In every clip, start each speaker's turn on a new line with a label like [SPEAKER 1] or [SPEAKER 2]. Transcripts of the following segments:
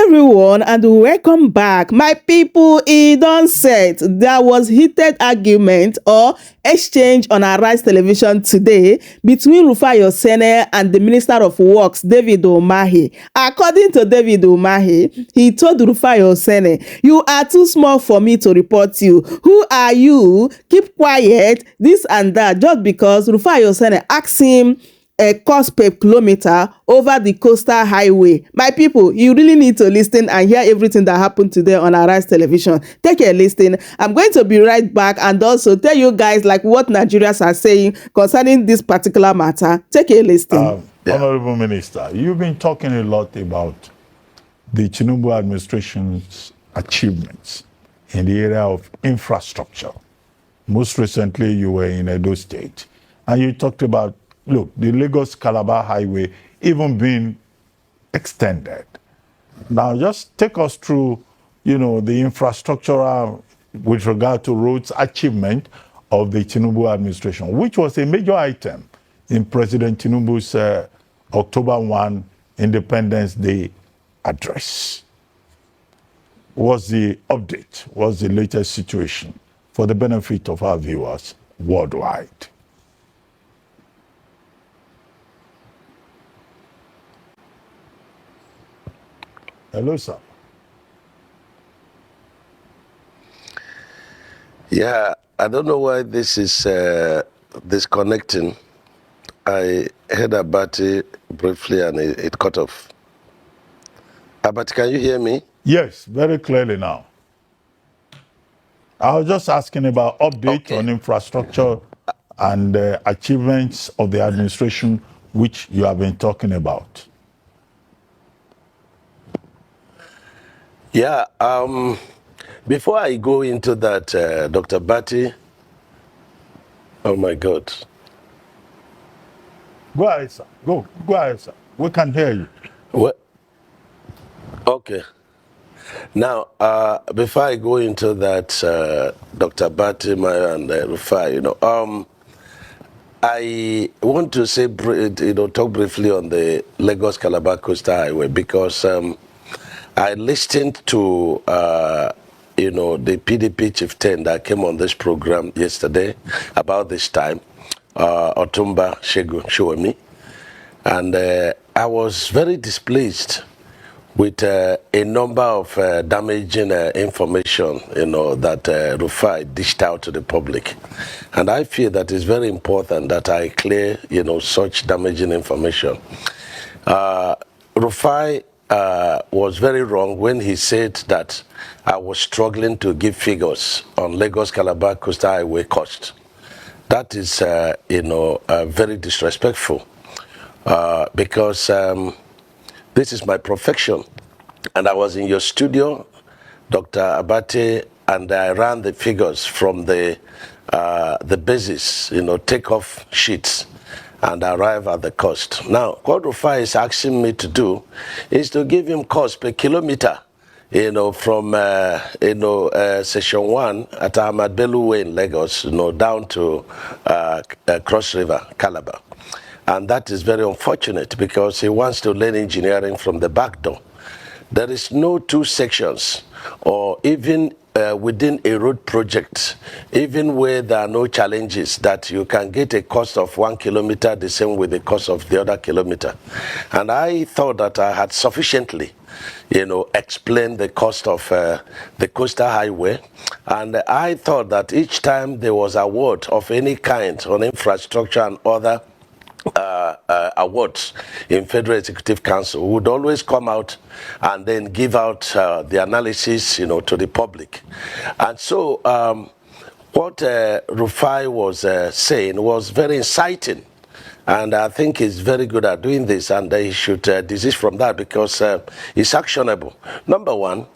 [SPEAKER 1] everyone and welcome back. My people, it don't set. There was heated argument or exchange on Arise television today between Rufai Oseni and the Minister of Works, David Umahi. According to David Umahi, he told Rufai Oseni, "You are too small for me to report you. Who are you? Keep quiet, this and that," just because Rufai Oseni asked him a cost per kilometer over the coastal highway. My people, you really need to listen and hear everything that happened today on Arise television. Take a listen. I'm going to be right back and also tell you guys like what Nigerians are saying concerning this particular matter. Take a listen.
[SPEAKER 2] Honorable Minister, you've been talking a lot about the Tinubu administration's achievements in the area of infrastructure. Most recently, you were in Edo State, and you talked about, look, the Lagos-Calabar highway even being extended. Now, just take us through, the infrastructural with regard to roads achievement of the Tinubu administration, which was a major item in President Tinubu's October 1 Independence Day address. What's the update? What's the latest situation for the benefit of our viewers worldwide? Hello, sir.
[SPEAKER 3] Yeah, I don't know why this is disconnecting. I heard about it briefly and it cut off. But can you hear me?
[SPEAKER 2] Yes, very clearly now. I was just asking about update on infrastructure and achievements of the administration, which you have been talking about.
[SPEAKER 3] Yeah, before I go into that, Dr. Batty, oh my God.
[SPEAKER 2] Go ahead, sir. Go ahead, sir. We can hear you.
[SPEAKER 3] What? Okay. Now, before I go into that, Dr. Batty, Maya, and Rufai, I want to say, talk briefly on the Lagos-Calabar Coastal Highway because I listened to, the PDP chieftain that came on this program yesterday about this time, Otumba Shewemi, and I was very displeased with a number of damaging information, that Rufai dished out to the public. And I feel that it's very important that I clear, such damaging information. Rufai was very wrong when he said that I was struggling to give figures on Lagos-Calabar Coastal Highway cost. That is, very disrespectful because this is my profession. And I was in your studio, Dr. Abate, and I ran the figures from the basis, takeoff sheets, and arrive at the cost. Now, what Rufai is asking me to do is to give him cost per kilometer, from, Section 1 at Ahmad Bello Way in Lagos, down to Cross River, Calabar. And that is very unfortunate because he wants to learn engineering from the back door. There is no two sections or even within a road project, even where there are no challenges, that you can get a cost of 1 kilometer the same with the cost of the other kilometer. And I thought that I had sufficiently, explained the cost of the coastal highway. And I thought that each time there was award of any kind on infrastructure and other awards in Federal Executive Council would always come out and then give out the analysis, to the public. And so what Rufai was saying was very inciting. And I think he's very good at doing this, and he should desist from that because it's actionable. Number one,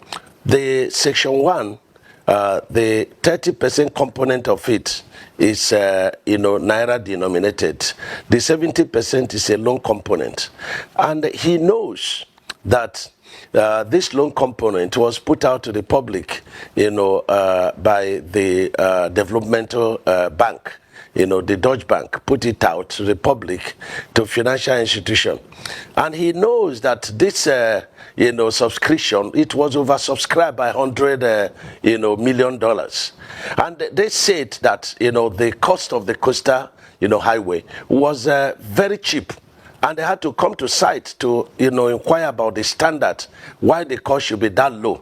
[SPEAKER 3] the Section 1, the 30% component of it is, Naira denominated. The 70% is a loan component. And he knows that this loan component was put out to the public, by the developmental bank, the Deutsche Bank put it out to the public, to financial institution. And he knows that this, subscription, it was oversubscribed by $100 million. And they said that, the cost of the coastal, highway was very cheap. And they had to come to site to, inquire about the standard, why the cost should be that low.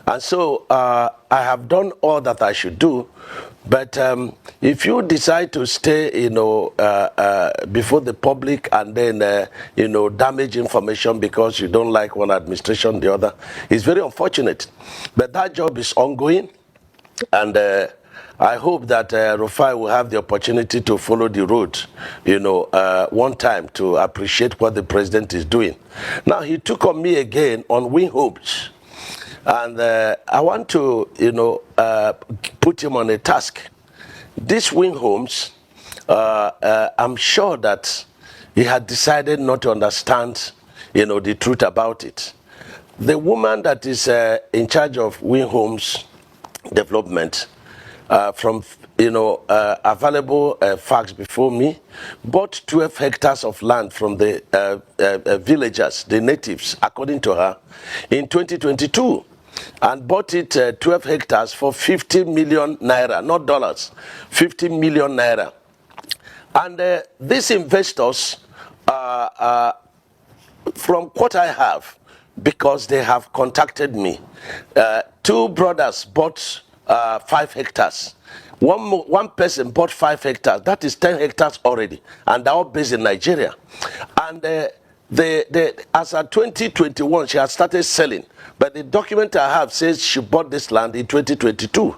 [SPEAKER 3] And so I have done all that I should do. But if you decide to stay, before the public and then, damage information because you don't like one administration, the other, it's very unfortunate. But that job is ongoing. And I hope that Rufai will have the opportunity to follow the road, one time to appreciate what the president is doing. Now, he took on me again on wing hopes. And I want to, put him on a task. These wing homes, I'm sure that he had decided not to understand, the truth about it. The woman that is in charge of wing homes development, from available facts before me, bought 12 hectares of land from the villagers, the natives, according to her, in 2022, and bought it 12 hectares for 50 million naira, not dollars, 50 million naira. And these investors, from what I have, because they have contacted me, two brothers bought 5 hectares. One person bought 5 hectares. That is 10 hectares already, and they're all based in Nigeria. And as of 2021, she has started selling. But the document I have says she bought this land in 2022,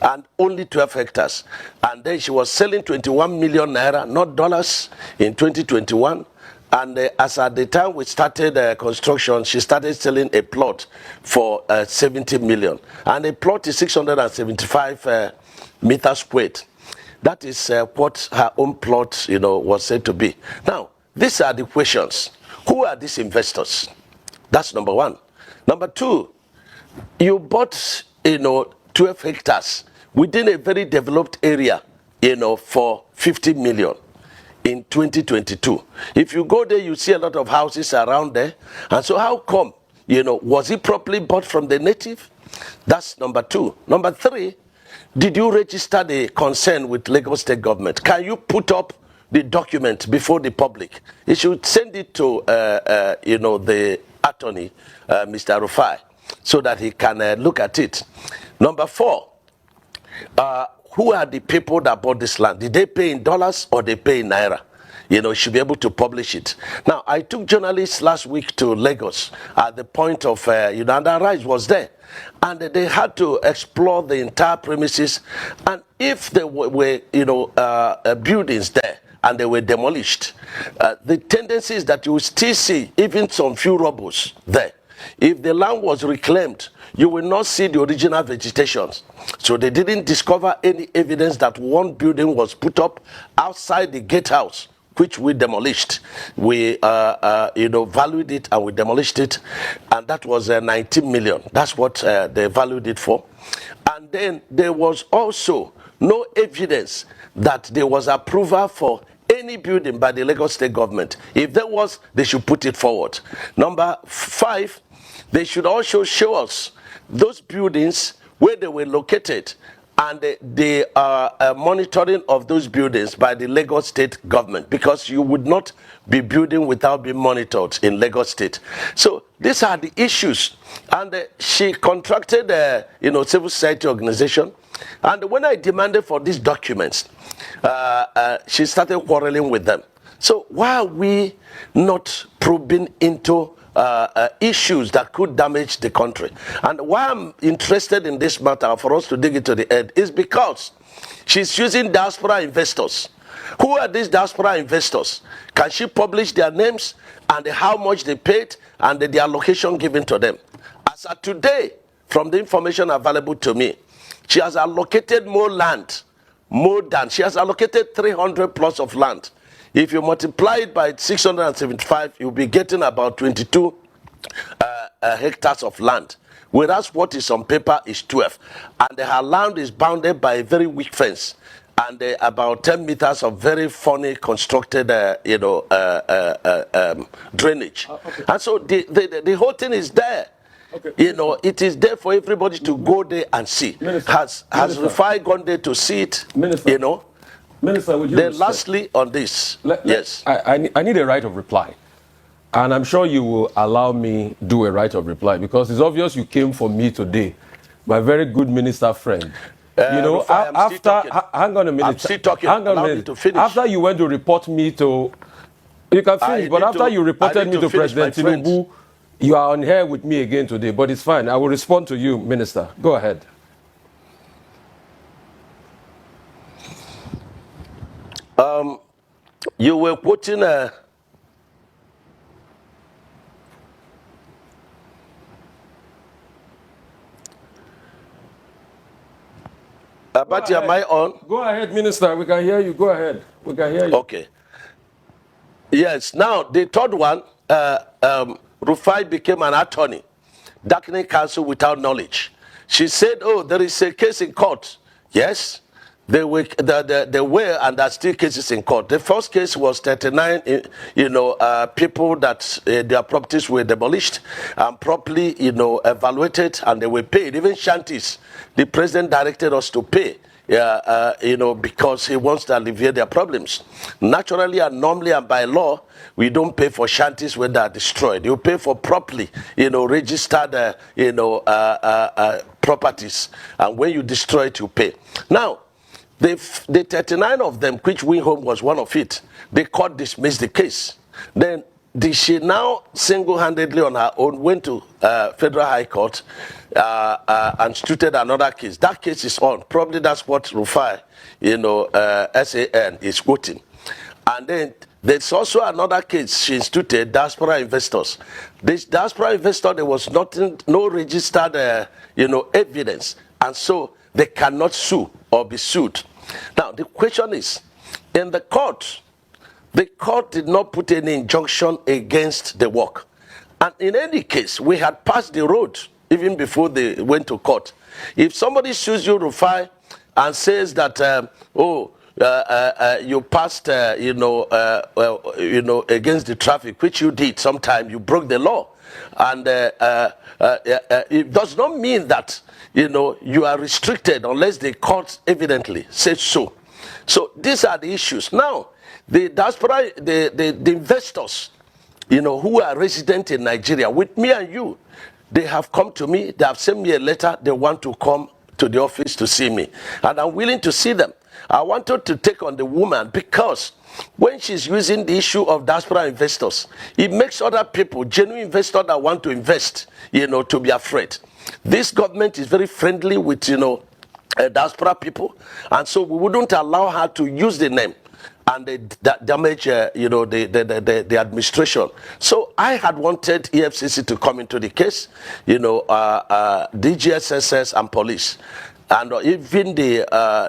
[SPEAKER 3] and only 12 hectares. And then she was selling 21 million naira, not dollars, in 2021. And as at the time we started construction, she started selling a plot for 70 million. And a plot is 675 meters squared. That is what her own plot, was said to be. Now, these are the questions. Who are these investors? That's number one. Number two, you bought, 12 hectares within a very developed area, for 50 million. In 2022. If you go there, you see a lot of houses around there. And so how come, was it properly bought from the native? That's number two. Number three, did you register the concern with Lagos State government? Can you put up the document before the public? You should send it to, the attorney, Mr. Rufai, so that he can look at it. Number four, who are the people that bought this land? Did they pay in dollars or they pay in naira? Should be able to publish it. Now, I took journalists last week to Lagos at the point of, and the rise was there. And they had to explore the entire premises. And if there were, buildings there and they were demolished, the tendency is that you will still see even some few rubbles there. If the land was reclaimed, you will not see the original vegetation. So they didn't discover any evidence that one building was put up outside the gatehouse, which we demolished. We, valued it and we demolished it, and that was 19 million. That's what they valued it for. And then there was also no evidence that there was approval for any building by the Lagos State government. If there was, they should put it forward. Number five, they should also show us those buildings where they were located and the monitoring of those buildings by the Lagos State government, because you would not be building without being monitored in Lagos State. So these are the issues. And she contracted civil society organization. And when I demanded for these documents, she started quarreling with them. So why are we not probing into issues that could damage the country? And why I'm interested in this matter for us to dig into the end is because she's using diaspora investors. Who are these diaspora investors? Can she publish their names and how much they paid and the allocation given to them? As of today, from the information available to me, she has allocated more land, she has allocated 300 plus of land. If you multiply it by 675, you'll be getting about 22 hectares of land. Whereas what is on paper is 12. And her land is bounded by a very weak fence. and about 10 meters of very funny constructed, drainage.
[SPEAKER 4] Okay.
[SPEAKER 3] And so the whole thing is there.
[SPEAKER 4] Okay.
[SPEAKER 3] It is there for everybody to go there and see.
[SPEAKER 4] Minister,
[SPEAKER 3] Has
[SPEAKER 4] Minister.
[SPEAKER 3] Rufai gone there to see it?
[SPEAKER 4] Minister. Minister, would you
[SPEAKER 3] Then
[SPEAKER 4] respect?
[SPEAKER 3] lastly on this, yes.
[SPEAKER 4] I need a right of reply. And I'm sure you will allow me do a right of reply because it's obvious you came for me today, my very good minister friend.
[SPEAKER 3] Rufai, I'm still talking.
[SPEAKER 4] Hang on a minute.
[SPEAKER 3] I'm still talking.
[SPEAKER 4] Hang on a
[SPEAKER 3] Allow me
[SPEAKER 4] minute.
[SPEAKER 3] to finish.
[SPEAKER 4] After you went to report me to, you can finish, but after you reported me to President Tinubu, you are on here with me again today, but it's fine. I will respond to you, Minister. Go ahead.
[SPEAKER 3] You were quoting Abati, am I on?
[SPEAKER 4] Go ahead, Minister. We can hear you. Go ahead. We can hear you.
[SPEAKER 3] Okay. Yes. Now, the third one, Rufai became an attorney, darkening counsel without knowledge. She said, oh, there is a case in court. Yes, there were and there are still cases in court. The first case was 39, people that their properties were demolished and properly, evaluated, and they were paid. Even shanties, the president directed us to pay. Because he wants to alleviate their problems. Naturally and normally and by law, we don't pay for shanties when they are destroyed. You pay for properly, registered, properties. And when you destroy it, you pay. Now, the 39 of them, which Winhome was one of it, the court dismissed the case. Then she now single-handedly on her own went to Federal High Court and instituted another case. That case is on. Probably that's what Rufai, SAN is quoting. And then there's also another case she instituted, diaspora investors. This diaspora investor, there was no registered, evidence. And so they cannot sue or be sued. Now, the question is, in the court did not put any injunction against the work. And in any case, we had passed the road even before they went to court. If somebody sues you, Rufai, and says that, you passed, against the traffic, which you did sometime, you broke the law. And it does not mean that, you are restricted unless the court evidently says so. So these are the issues. Now, the diaspora, the investors, who are resident in Nigeria, with me and you, they have come to me, they have sent me a letter, they want to come to the office to see me. And I'm willing to see them. I wanted to take on the woman because when she's using the issue of diaspora investors, it makes other people, genuine investors that want to invest, to be afraid. This government is very friendly with, diaspora people. And so we wouldn't allow her to use the name and damage, the administration. So I had wanted EFCC to come into the case, DGSSS and police, and even the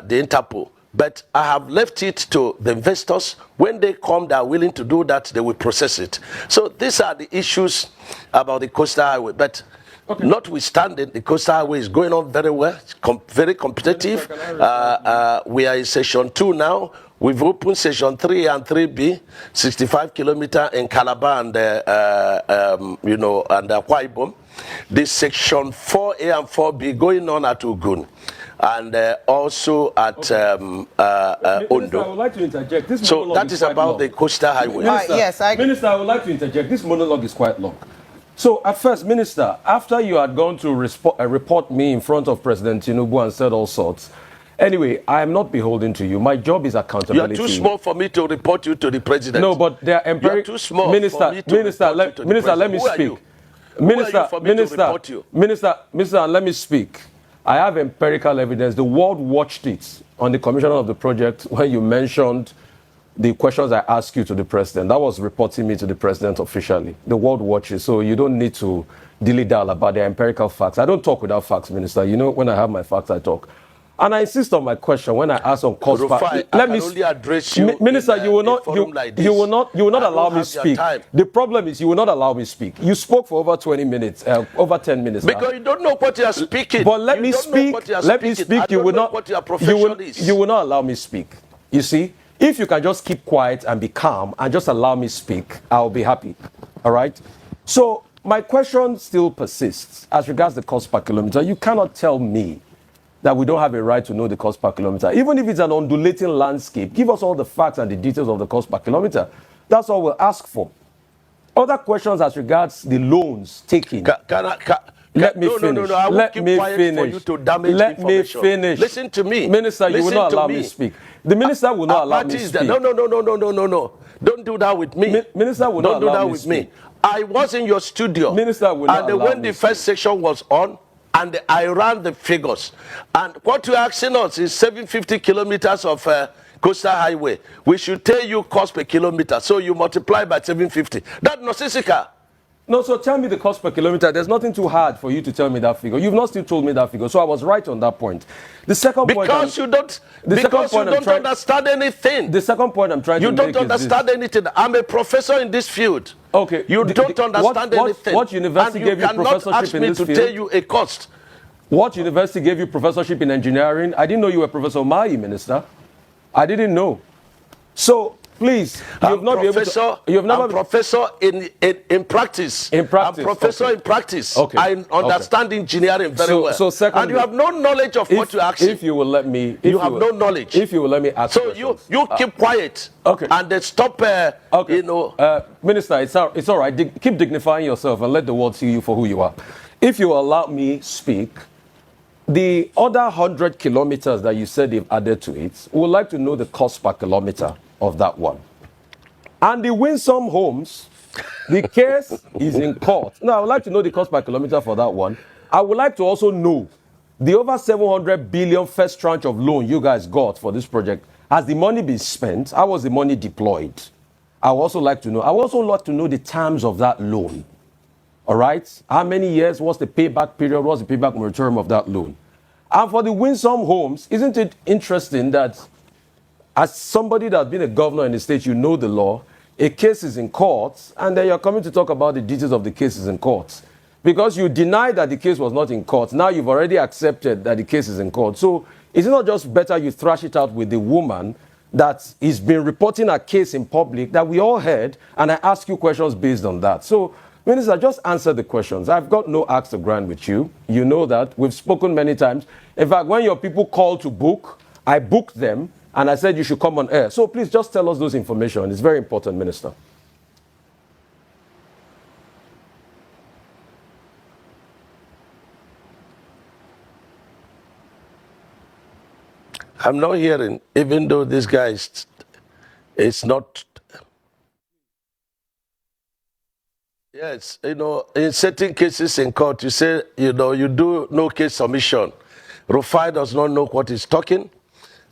[SPEAKER 3] Interpol. But I have left it to the investors. When they come, they are willing to do that, they will process it. So these are the issues about the Coastal Highway. But notwithstanding, the Coastal Highway is going on very well, very competitive. We are in session 2 now. We've opened session 3 and 3B, 65 kilometers in Calabar and, and Akwa Ibom. This section 4A and 4B going on at Ogun. And also at Ondo.
[SPEAKER 4] Minister, I would like to interject. This
[SPEAKER 3] so that is about long. The Coastal Highway.
[SPEAKER 4] Minister,
[SPEAKER 1] yes,
[SPEAKER 4] Minister, I would like to interject. This monologue is quite long. So at first, Minister, after you had gone to report me in front of President Tinubu and said all sorts, anyway, I am not beholden to you. My job is accountability.
[SPEAKER 3] You are too small for me to report you to the president.
[SPEAKER 4] No, but they are empirical.
[SPEAKER 3] You are too small
[SPEAKER 4] Minister,
[SPEAKER 3] for me to
[SPEAKER 4] Minister,
[SPEAKER 3] report you to the
[SPEAKER 4] Minister,
[SPEAKER 3] president.
[SPEAKER 4] let me
[SPEAKER 3] Who
[SPEAKER 4] speak.
[SPEAKER 3] Are you? Who are you for me to report you?
[SPEAKER 4] Minister, let me speak. I have empirical evidence. The world watched it on the commissioner of the project when you mentioned the questions I asked you to the president. That was reporting me to the president officially. The world watches, so you don't need to dilly-dally about the empirical facts. I don't talk without facts, Minister. When I have my facts, I talk. And I insist on my question when I ask on cost.
[SPEAKER 3] Rufai, I can only address you,
[SPEAKER 4] Minister.
[SPEAKER 3] in,
[SPEAKER 4] you will not. You will not. You will not allow me speak. The problem is you will not allow me speak. You spoke for over 20 minutes, over 10 minutes.
[SPEAKER 3] Because you don't know what you are speaking.
[SPEAKER 4] But let me speak. Let me speak. You will not.
[SPEAKER 3] What your profession is.
[SPEAKER 4] You will not allow me speak. You see, if you can just keep quiet and be calm and just allow me speak, I'll be happy. All right. So my question still persists as regards the cost per kilometer. You cannot tell me that we don't have a right to know the cost per kilometer. Even if it's an undulating landscape, give us all the facts and the details of the cost per kilometer. That's all we'll ask for. Other questions as regards the loans taken. Let me finish.
[SPEAKER 3] I won't keep quiet for you to damage information.
[SPEAKER 4] Me finish.
[SPEAKER 3] Listen to me.
[SPEAKER 4] Minister, you will not allow me speak. The minister will not allow me to speak.
[SPEAKER 3] No. Don't do that with me.
[SPEAKER 4] Minister will not allow me to speak.
[SPEAKER 3] I was in your studio.
[SPEAKER 4] Minister will not allow me to speak.
[SPEAKER 3] And when the first section was on, and I ran the figures. And what you're asking us is 750 kilometers of coastal highway. We should tell you cost per kilometer. So you multiply by 750. That's nonsensical.
[SPEAKER 4] No, so tell me the cost per kilometer. There's nothing too hard for you to tell me that figure. You've not still told me that figure. So I was right on that point. The second point...
[SPEAKER 3] Because you don't understand anything.
[SPEAKER 4] The second point I'm trying to make is
[SPEAKER 3] You don't understand anything. I'm a professor in this field.
[SPEAKER 4] Okay.
[SPEAKER 3] You don't understand anything.
[SPEAKER 4] What university gave you professorship in this field?
[SPEAKER 3] You cannot ask me to tell you a cost.
[SPEAKER 4] What university gave you professorship in engineering? I didn't know you were Professor Umahi, Minister. I didn't know. So... Please,
[SPEAKER 3] I'm professor in practice.
[SPEAKER 4] In practice.
[SPEAKER 3] I'm professor in practice.
[SPEAKER 4] Okay.
[SPEAKER 3] I understand engineering very well.
[SPEAKER 4] So secondly,
[SPEAKER 3] and you have no knowledge of what you're asking.
[SPEAKER 4] If you will let me...
[SPEAKER 3] You have no knowledge.
[SPEAKER 4] If you will let me ask
[SPEAKER 3] questions. So you keep quiet.
[SPEAKER 4] Okay.
[SPEAKER 3] And then stop,
[SPEAKER 4] you know... Minister, it's all right. Keep dignifying yourself and let the world see you for who you are. If you allow me speak, the other 100 kilometers that you said they've added to it, we would like to know the cost per kilometer of that one. And the Winsome Homes, the case is in court. Now, I would like to know the cost per kilometer for that one. I would like to also know the over 700 billion first tranche of loan you guys got for this project. Has the money been spent? How was the money deployed? I would also like to know. I would also like to know the terms of that loan. All right? How many years? What's the payback period? What's the payback moratorium of that loan? And for the Winsome Homes, isn't it interesting that as somebody that's been a governor in the state, you know the law, a case is in court, and then you're coming to talk about the details of the cases in court. Because you deny that the case was not in court. Now you've already accepted that the case is in court. So is it not just better you thrash it out with the woman that has been reporting a case in public that we all heard, and I ask you questions based on that? So, Minister, just answer the questions. I've got no axe to grind with you. You know that. We've spoken many times. In fact, when your people call to book, I booked them. And I said you should come on air. So please just tell us those information. It's very important, Minister.
[SPEAKER 3] I'm not hearing, even though this guy is not... Yes, you know, in certain cases in court, you say, you know, you do no case submission. Rufai does not know what he's talking.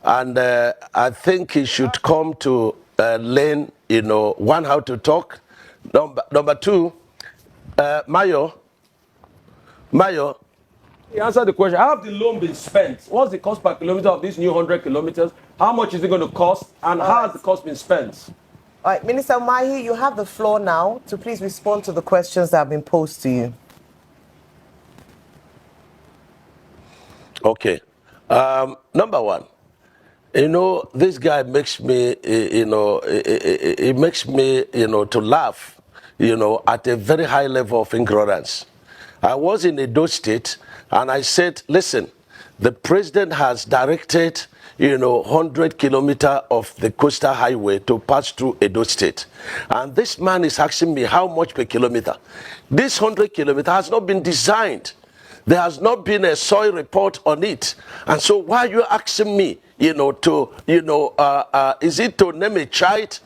[SPEAKER 3] And I think he should come to learn, you know, one, how to talk. Number two, Mayo.
[SPEAKER 4] He answered the question. How have the loan been spent? What's the cost per kilometer of these new 100 kilometers? How much is it going to cost? And how has the cost been spent?
[SPEAKER 5] All right, Minister Umahi, you have the floor now to please respond to the questions that have been posed to you.
[SPEAKER 3] Okay. Number one. You know, this guy makes me, it makes me, to laugh, at a very high level of ignorance. I was in Edo State, and I said, listen, the president has directed, 100 kilometers of the coastal highway to pass through Edo State. And this man is asking me how much per kilometer. This 100 kilometers has not been designed. There has not been a soil report on it. And so why are you asking me, is it to name a child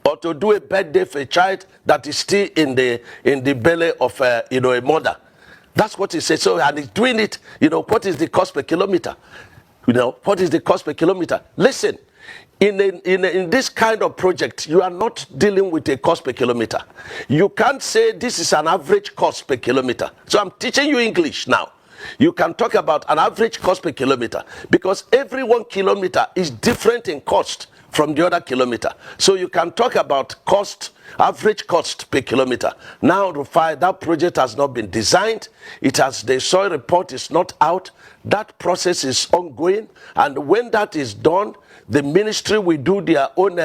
[SPEAKER 3] or to do a birthday for a child that is still in the belly of, a mother? That's what he said. So, and he's doing it, what is the cost per kilometer? What is the cost per kilometer? Listen, in this kind of project, you are not dealing with a cost per kilometer. You can't say this is an average cost per kilometer. So I'm teaching you English now. You can talk about an average cost per kilometer because every 1 kilometer is different in cost from the other kilometer. So you can talk about cost, average cost per kilometer. Now, Rufai, that project has not been designed. The soil report is not out. That process is ongoing. And when that is done, the ministry will do their own,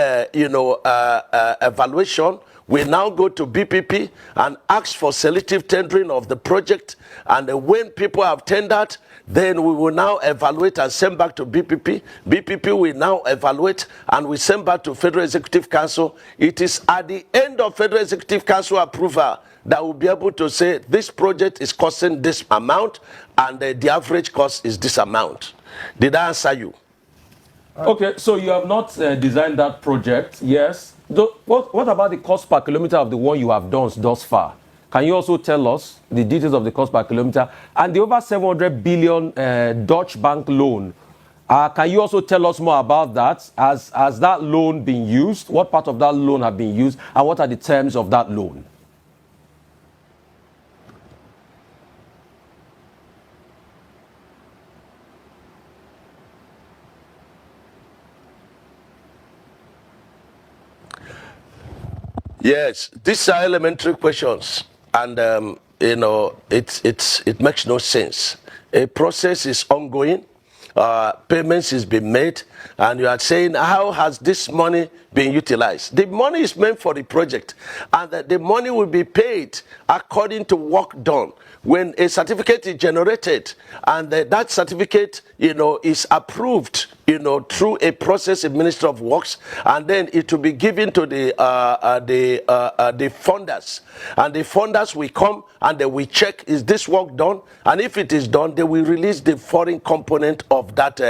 [SPEAKER 3] evaluation. We now go to BPP and ask for selective tendering of the project. And when people have tendered, then we will now evaluate and send back to BPP. BPP will now evaluate and we send back to Federal Executive Council. It is at the end of Federal Executive Council approval that will be able to say this project is costing this amount and the average cost is this amount. Did I answer you?
[SPEAKER 4] Okay, so you have not designed that project, yes. What about the cost per kilometer of the one you have done thus far? Can you also tell us the details of the cost per kilometer and the over 700 billion Dutch bank loan? Can you also tell us more about that? Has that loan been used? What part of that loan have been used? And what are the terms of that loan?
[SPEAKER 3] Yes, these are elementary questions, and it makes no sense. A process is ongoing, payments is being made, and you are saying how has this money been utilized? The money is meant for the project, and the money will be paid according to work done. When a certificate is generated, and that certificate, is approved, through a process in Ministry of Works, and then it will be given to the funders, and the funders will come and they will check, is this work done? And if it is done, they will release the foreign component of that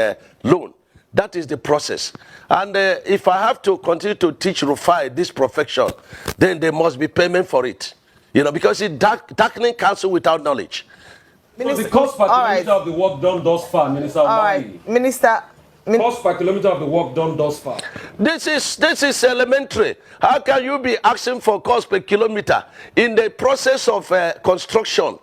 [SPEAKER 3] loan. That is the process. And if I have to continue to teach Rufai this profession, then there must be payment for it. Because it's darkening counsel without knowledge.
[SPEAKER 4] So the cost per kilometer of the work done thus far, Minister Umahi.
[SPEAKER 5] All right, Minister.
[SPEAKER 4] Cost per kilometer of the work done thus far.
[SPEAKER 3] This is elementary. How can you be asking for cost per kilometer in the process of construction?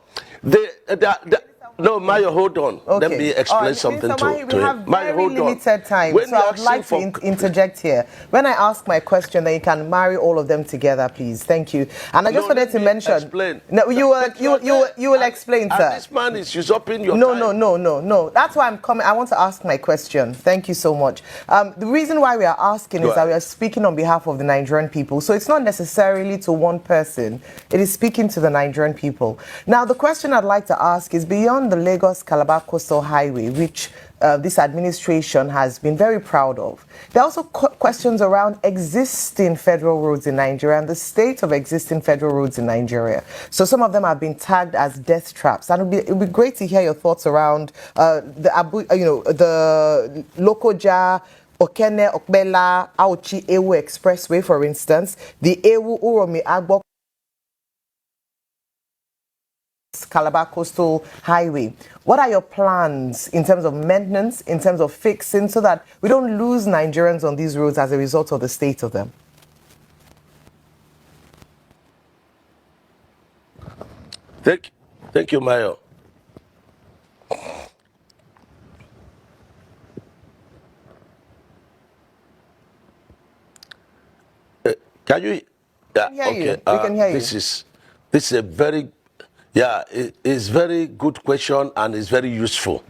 [SPEAKER 3] No, Mayo, hold on.
[SPEAKER 5] Okay.
[SPEAKER 3] Let me explain something to him.
[SPEAKER 5] We have very limited time,
[SPEAKER 3] When
[SPEAKER 5] so I would like to interject here. When I ask my question, then you can marry all of them together, please. Thank you. And I just wanted to mention.
[SPEAKER 3] Explain.
[SPEAKER 5] No, you will explain, sir.
[SPEAKER 3] This man is usurping your time.
[SPEAKER 5] No. That's why I'm coming. I want to ask my question. Thank you so much. The reason why we are asking is that we are speaking on behalf of the Nigerian people. So it's not necessarily to one person. It is speaking to the Nigerian people. Now, the question I'd like to ask is beyond the Lagos-Calabar Coastal Highway, which this administration has been very proud of. There are also questions around existing federal roads in Nigeria and the state of existing federal roads in Nigeria. So some of them have been tagged as death traps. And it would be great to hear your thoughts around the Lokoja, Okene, Okbela, Auchi, Ewu Expressway, for instance, the Ewu Uromi Agbo Calabar Coastal Highway. What are your plans in terms of maintenance, in terms of fixing, so that we don't lose Nigerians on these roads as a result of the state of them?
[SPEAKER 3] Thank you, Mayo. Can you?
[SPEAKER 5] Yeah, okay. We can hear you.
[SPEAKER 3] This is a very it's very good question and it's very useful.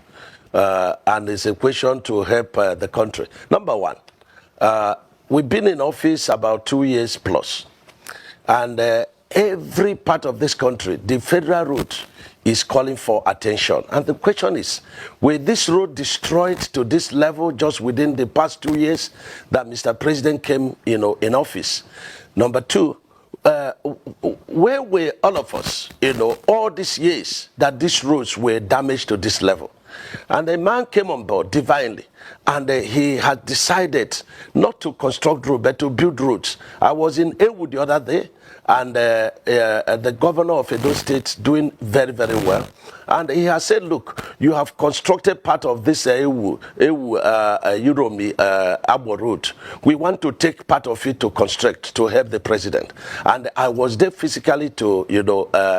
[SPEAKER 3] And it's a question to help the country. Number one, we've been in office about 2 years plus. And every part of this country, the federal road is calling for attention. And the question is, were this road destroyed to this level just within the past 2 years that Mr. President came in office? Number two, where were all of us, all these years that these roads were damaged to this level? And the man came on board divinely and he had decided not to construct roads, but to build roads. I was in Ewu the other day, and the governor of Edo State doing very, very well. And he has said, look, you have constructed part of this Ewu Uromi Abo road. We want to take part of it to construct, to help the president. And I was there physically to,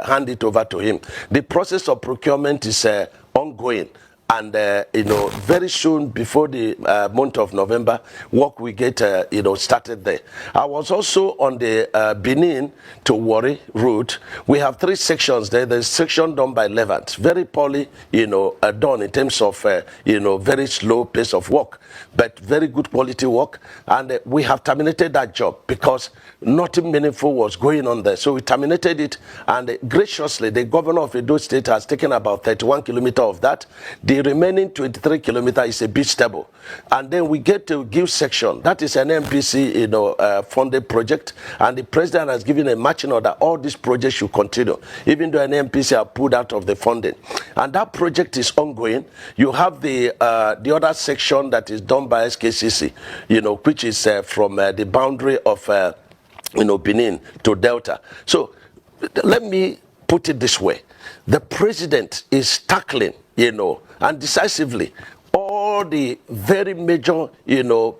[SPEAKER 3] hand it over to him. The process of procurement is ongoing. And, very soon, before the month of November, work will get, started there. I was also on the Benin to Warri route. We have 3 sections there. There's section done by Levant. Very poorly, done in terms of, very slow pace of work, but very good quality work. And we have terminated that job because nothing meaningful was going on there. So we terminated it, and graciously, the governor of Edo State has taken about 31 kilometers of that. The remaining 23 kilometers is a beach stable. And then we get to Give section. That is an NPC, funded project. And the president has given a marching order. All these projects should continue, even though an NPC are pulled out of the funding. And that project is ongoing. You have the other section that is done by SKCC, which is from the boundary of, Benin to Delta. So let me put it this way. The president is tackling, and decisively, all the very major,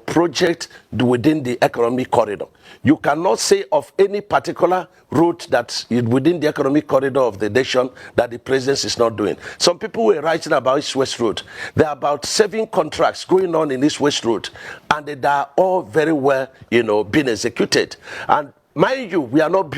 [SPEAKER 3] projects within the economic corridor. You cannot say of any particular route that within the economic corridor of the nation that the president is not doing. Some people were writing about East West Road. There are about 7 contracts going on in East West Road, and they are all very well, being executed. And mind you, we are not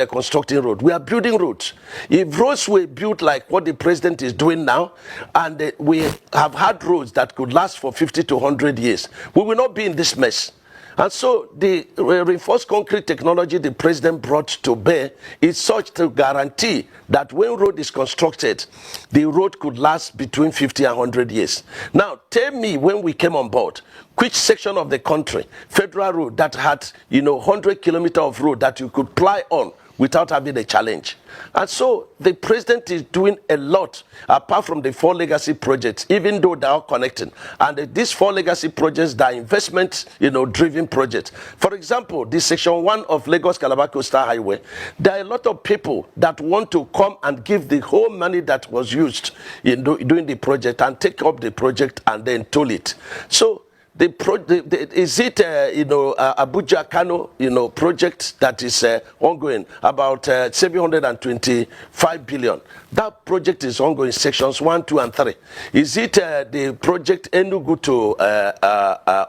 [SPEAKER 3] constructing roads. We are building roads. If roads were built like what the president is doing now, and we have had roads that could last for 50 to 100 years, we will not be in this mess. And so the reinforced concrete technology the president brought to bear is such to guarantee that when road is constructed, the road could last between 50 and 100 years. Now, tell me, when we came on board, which section of the country, federal road, that had, 100 kilometers of road that you could ply on without having a challenge? And so the president is doing a lot, apart from the 4 legacy projects, even though they are connecting. And these 4 legacy projects, they are investment, driven projects. For example, the section 1 of Lagos Calabar Coastal Highway, there are a lot of people that want to come and give the whole money that was used in doing the project and take up the project and then toll it. So is it Abuja Kano project that is ongoing, about 725 billion? That project is ongoing, sections 1, 2, and 3. Is it the project Enugu to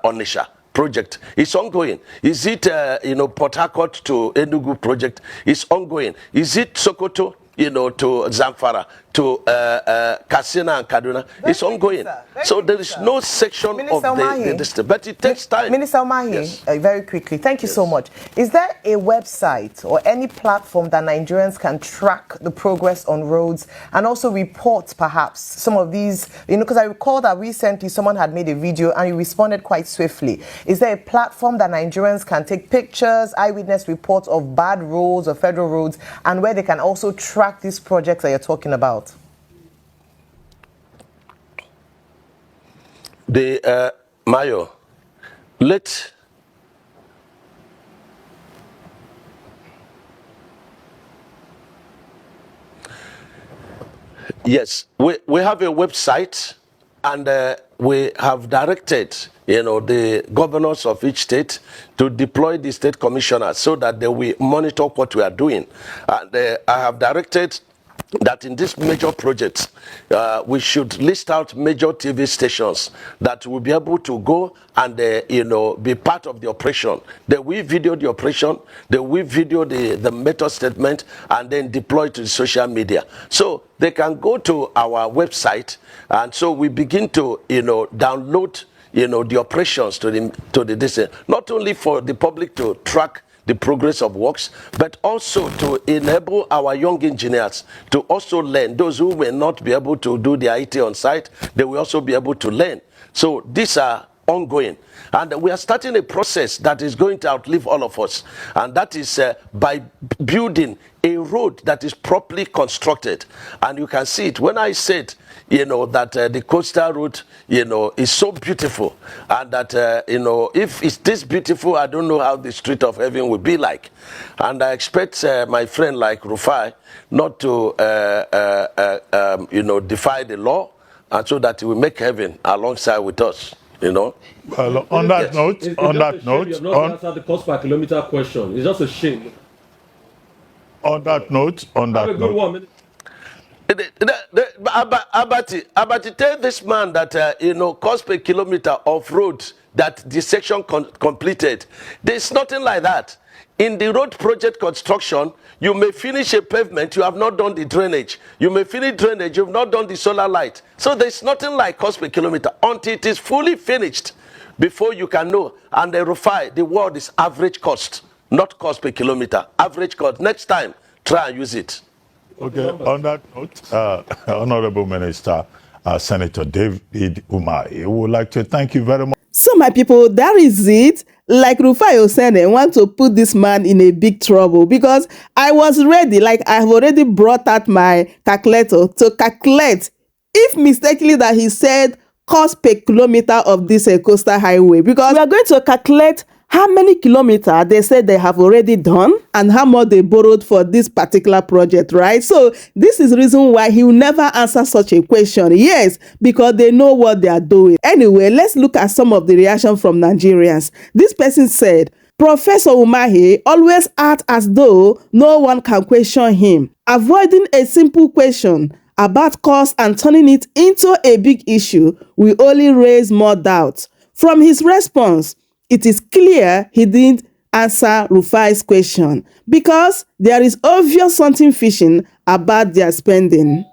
[SPEAKER 3] Onitsha project? It's ongoing. Is it Port Harcourt to Enugu project? It's ongoing. Is it Sokoto to Zamfara, to Katsina and Kaduna? It's ongoing. So there is no section
[SPEAKER 5] Minister
[SPEAKER 3] of the but it takes time.
[SPEAKER 5] Minister Umahi,
[SPEAKER 3] Yes.
[SPEAKER 5] Very quickly, thank you so much. Is there a website or any platform that Nigerians can track the progress on roads and also report perhaps some of these, because I recall that recently someone had made a video and you responded quite swiftly. Is there a platform that Nigerians can take pictures, eyewitness reports of bad roads or federal roads, and where they can also track these projects that you're talking about?
[SPEAKER 3] Mayo, yes, we have a website, and we have directed, the governors of each state to deploy the state commissioners so that they will monitor what we are doing. And I have directed that in this major project, we should list out major TV stations that will be able to go and, be part of the operation. They will video the operation, they will video the method statement, and then deploy to the social media. So they can go to our website, and so we begin to, download, the operations to the distance, not only for the public to track the progress of works, but also to enable our young engineers to also learn. Those who may not be able to do the IT on site, they will also be able to learn. So these are ongoing. And we are starting a process that is going to outlive all of us. And that is by building a road that is properly constructed. And you can see it. When I said, that the coastal route, is so beautiful. And that, if it's this beautiful, I don't know how the street of heaven will be like. And I expect my friend like Rufai not to, defy the law, and so that he will make heaven alongside with us.
[SPEAKER 2] Well, on that note,
[SPEAKER 4] you have not answered the cost per kilometer question. It's just a shame.
[SPEAKER 2] On that note,
[SPEAKER 4] Have a good one.
[SPEAKER 3] Abati, tell this man that cost per kilometer of road that the section completed. There's nothing like that. In the road project construction, you may finish a pavement, you have not done the drainage. You may finish drainage, you have not done the solar light. So there's nothing like cost per kilometer until it is fully finished before you can know. And the Rufai, the word is average cost, not cost per kilometer, average cost. Next time, try and use it.
[SPEAKER 2] Okay, on that note, Honorable Minister, Senator David Umahi, we would like to thank you very much.
[SPEAKER 1] So my people, that is it. Like Rufai Oseni want to put this man in a big trouble, because I was ready, like I have already brought out my calculator to calculate if mistakenly that he said cost per kilometer of this coastal highway, because we are going to calculate how many kilometers they said they have already done and how much they borrowed for this particular project, right? So this is the reason why he will never answer such a question. Yes, because they know what they are doing. Anyway, let's look at some of the reaction from Nigerians. This person said, Professor Umahi always act as though no one can question him, avoiding a simple question about cost and turning it into a big issue will only raise more doubt. From his response, it is clear he didn't answer Rufai's question, because there is obvious something fishy about their spending.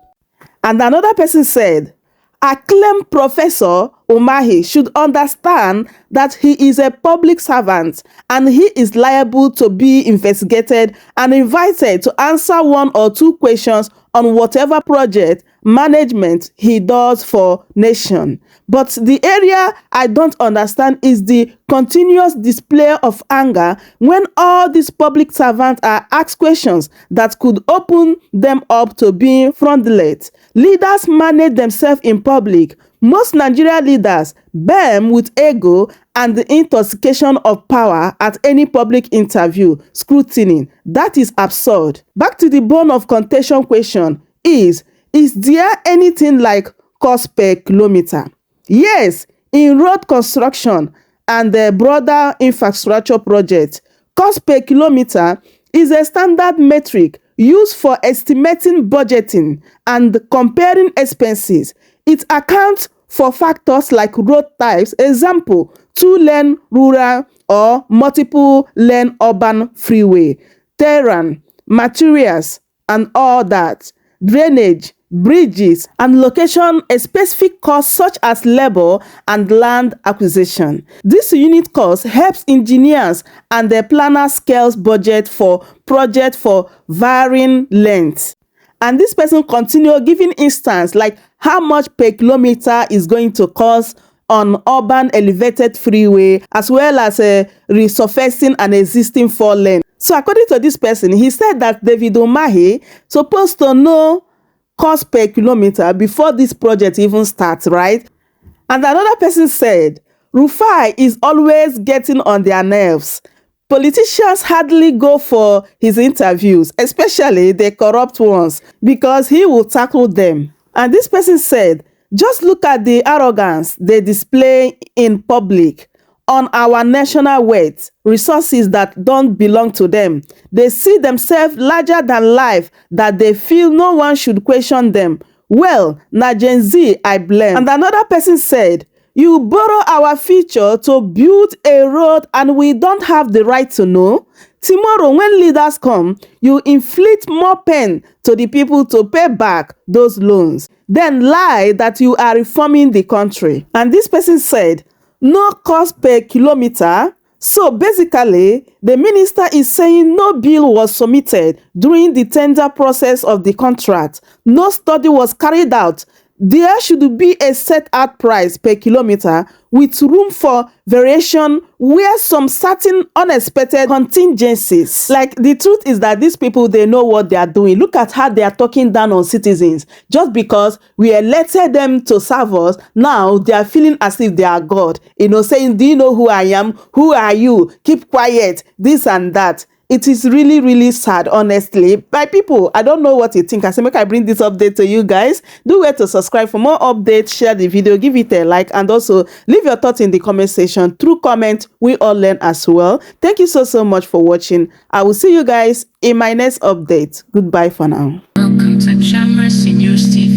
[SPEAKER 1] And another person said, acclaimed Professor Umahi should understand that he is a public servant and he is liable to be investigated and invited to answer 1 or 2 questions on whatever project management he does for nation. But the area I don't understand is the continuous display of anger when all these public servants are asked questions that could open them up to being fraudulent. Leaders manage themselves in public. Most Nigerian leaders burn with ego and the intoxication of power at any public interview, scrutiny. That is absurd. Back to the bone of contention question is there anything like cost per kilometer? Yes, in road construction and the broader infrastructure project, cost per kilometer is a standard metric used for estimating budgeting and comparing expenses. It accounts for factors like road types, example, 2-lane rural or multiple-lane urban freeway, terrain, materials, and all that, drainage, bridges, and location, a specific cost such as labor and land acquisition. This unit cost helps engineers and the planners scale budget for projects for varying lengths. And this person continue giving instance like how much per kilometer is going to cost on urban elevated freeway, as well as resurfacing an existing 4-lane. So according to this person, he said that David Umahi supposed to know cost per kilometer before this project even starts, right? And another person said, Rufai is always getting on their nerves. Politicians hardly go for his interviews, especially the corrupt ones, because he will tackle them. And this person said, just look at the arrogance they display in public on our national wealth, resources that don't belong to them. They see themselves larger than life, that they feel no one should question them. Well, na Gen Z I blame. And another person said, you borrow our future to build a road and we don't have the right to know. Tomorrow, when leaders come, you inflict more pain to the people to pay back those loans. Then lie that you are reforming the country. And this person said, no cost per kilometer. So basically, the minister is saying no bill was submitted during the tender process of the contract. No study was carried out. There should be a set out price per kilometer with room for variation where some certain unexpected contingencies. Like, the truth is that these people, they know what they are doing. Look at how they are talking down on citizens. Just because we elected them to serve us, now they are feeling as if they are God. Saying, do you know who I am? Who are you? Keep quiet, this and that. It is really, really sad, honestly. My people, I don't know what you think. I say, make I bring this update to you guys. Do wait to subscribe for more updates, share the video, give it a like, and also leave your thoughts in the comment section. Through comment, we all learn as well. Thank you so much for watching. I will see you guys in my next update. Goodbye for now.
[SPEAKER 6] Welcome to Chamber News TV.